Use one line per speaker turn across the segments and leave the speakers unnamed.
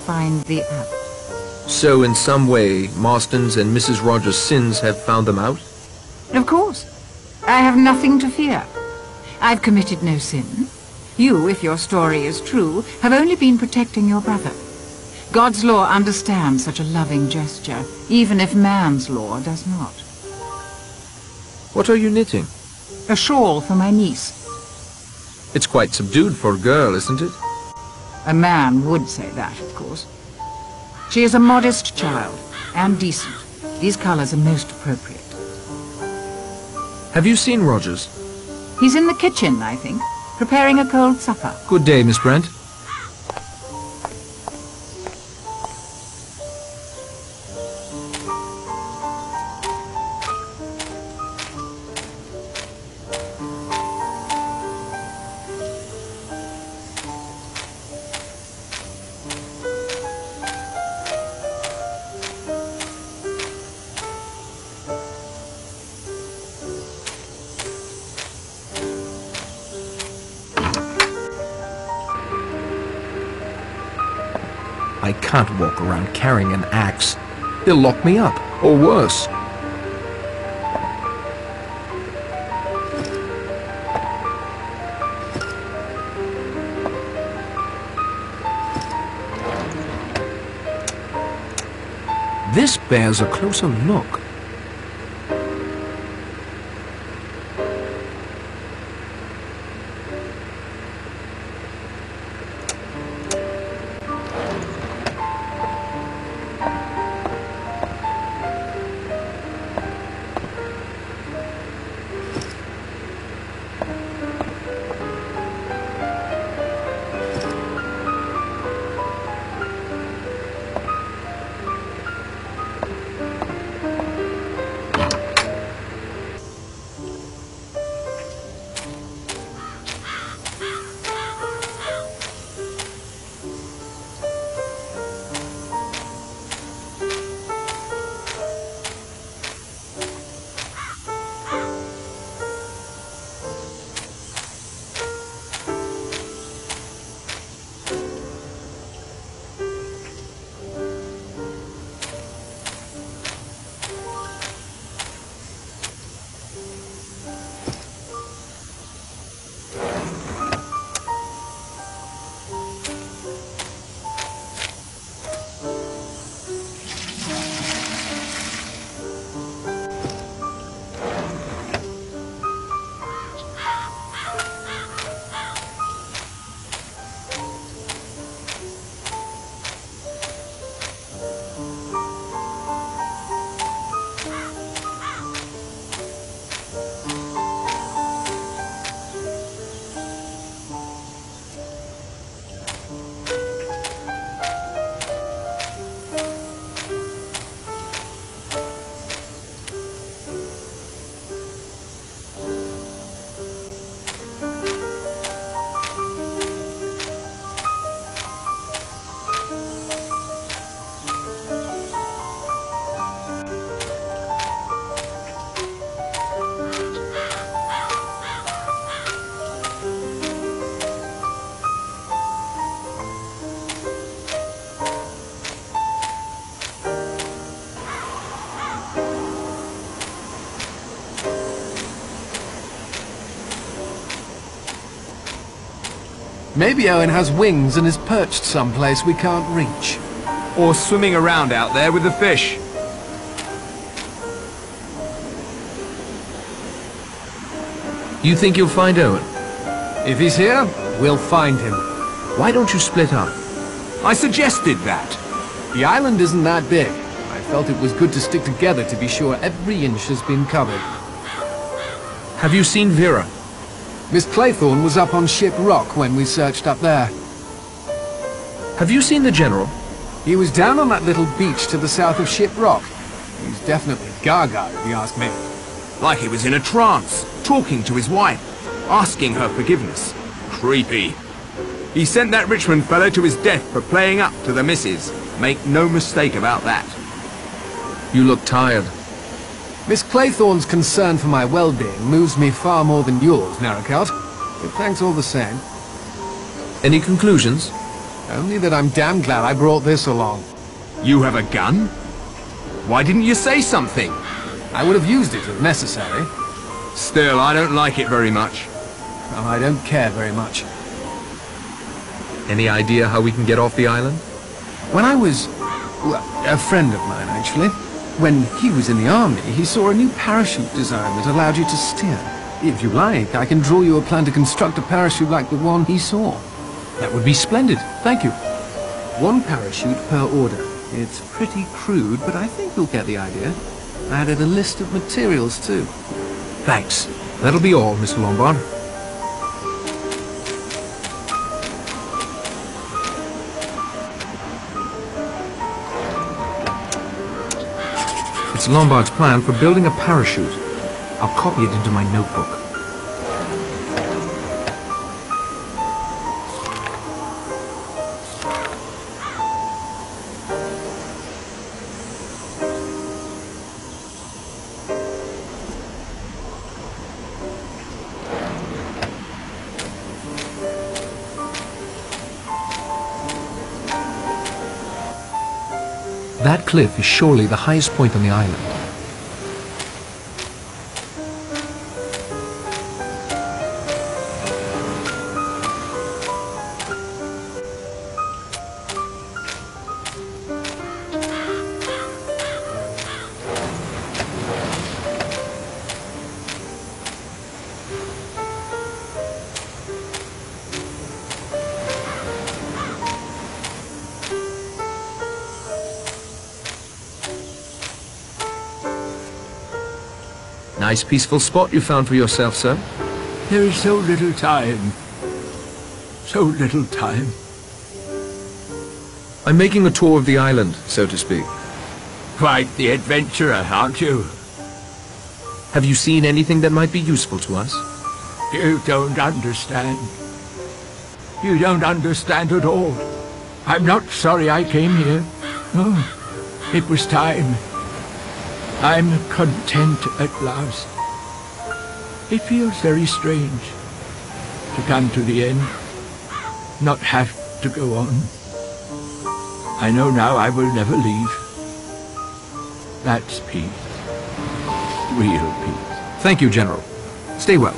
find the app.
So in some way, Marston's and Mrs. Rogers' sins have found them out?
Of course. I have nothing to fear. I've committed no sin. You, if your story is true, have only been protecting your brother. God's law understands such a loving gesture, even if man's law does not.
What are you knitting?
A shawl for my niece.
It's quite subdued for a girl, isn't it?
A man would say that, of course. She is a modest child, and decent. These colors are most appropriate.
Have you seen Rogers?
He's in the kitchen, I think, preparing a cold supper.
Good day, Miss Brent. I can't walk around carrying an axe. They'll lock me up, or worse. This bears a closer look.
Maybe Owen has wings and is perched someplace we can't reach.
Or swimming around out there with the fish.
You think you'll find Owen?
If he's here, we'll find him.
Why don't you split up?
I suggested that.
The island isn't that big. I felt it was good to stick together to be sure every inch has been covered.
Have you seen Vera?
Miss Claythorne was up on Ship Rock when we searched up there.
Have you seen the General?
He was down on that little beach to the south of Ship Rock. He's definitely gaga, if you ask me.
Like he was in a trance, talking to his wife, asking her forgiveness. Creepy. He sent that Richmond fellow to his death for playing up to the missus. Make no mistake about that.
You look tired.
Miss Claythorne's concern for my well-being moves me far more than yours, Narrowcut. But thanks all the same.
Any conclusions?
Only that I'm damn glad I brought this along.
You have a gun? Why didn't you say something?
I would have used it if necessary.
Still, I don't like it very much.
Well, I don't care very much.
Any idea how we can get off the island?
When I was... well, a friend of mine, actually. When he was in the army, he saw a new parachute design that allowed you to steer. If you like, I can draw you a plan to construct a parachute like the one he saw.
That would be splendid. Thank you.
1 parachute per order. It's pretty crude, but I think you'll get the idea. I added a list of materials, too.
Thanks.
That'll be all, Mr. Lombard. It's Lombard's plan for building a parachute. I'll copy it into my notebook. That cliff is surely the highest point on the island. Nice peaceful spot you found for yourself, sir.
There is so little time. So little time.
I'm making a tour of the island, so to speak.
Quite the adventurer, aren't you?
Have you seen anything that might be useful to us?
You don't understand. You don't understand at all. I'm not sorry I came here. Oh, it was time. I'm content at last. It feels very strange to come to the end, not have to go on. I know now I will never leave. That's peace. Real peace.
Thank you, General. Stay well.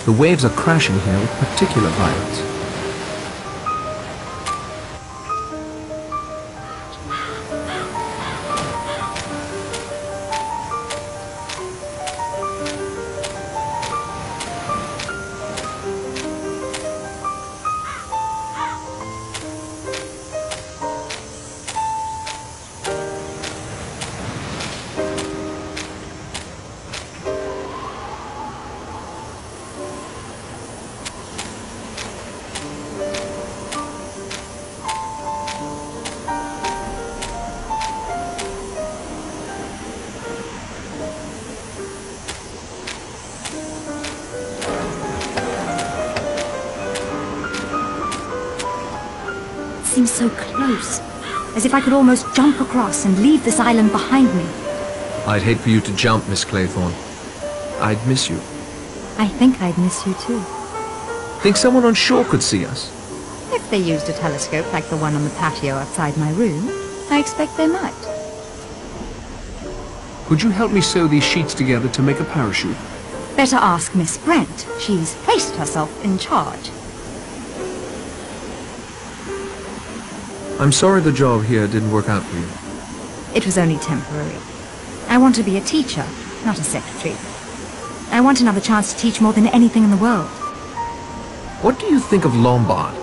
The waves are crashing here with particular violence.
Seems so close, as if I could almost jump across and leave this island behind me.
I'd hate for you to jump, Miss Claythorne. I'd miss you.
I think I'd miss you too.
Think someone on shore could see us?
If they used a telescope like the one on the patio outside my room, I expect they might.
Could you help me sew these sheets together to make a parachute?
Better ask Miss Brent. She's placed herself in charge.
I'm sorry the job here didn't work out for you.
It was only temporary. I want to be a teacher, not a secretary. I want another chance to teach more than anything in the world.
What do you think of Lombard?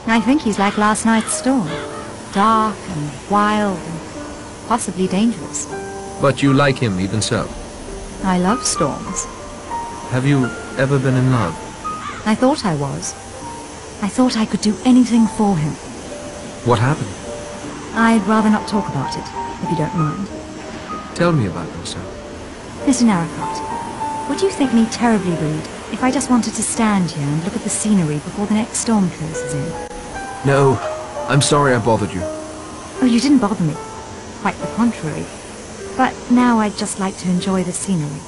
I think he's like last night's storm. Dark and wild and possibly dangerous.
But you like him even so.
I love storms.
Have you ever been in love?
I thought I was. I thought I could do anything for him.
What happened?
I'd rather not talk about it, if you don't mind.
Tell me about them, sir.
Mr. Narracott, would you think me terribly rude if I just wanted to stand here and look at the scenery before the next storm closes in?
No, I'm sorry I bothered you.
Oh, you didn't bother me. Quite the contrary. But now I'd just like to enjoy the scenery.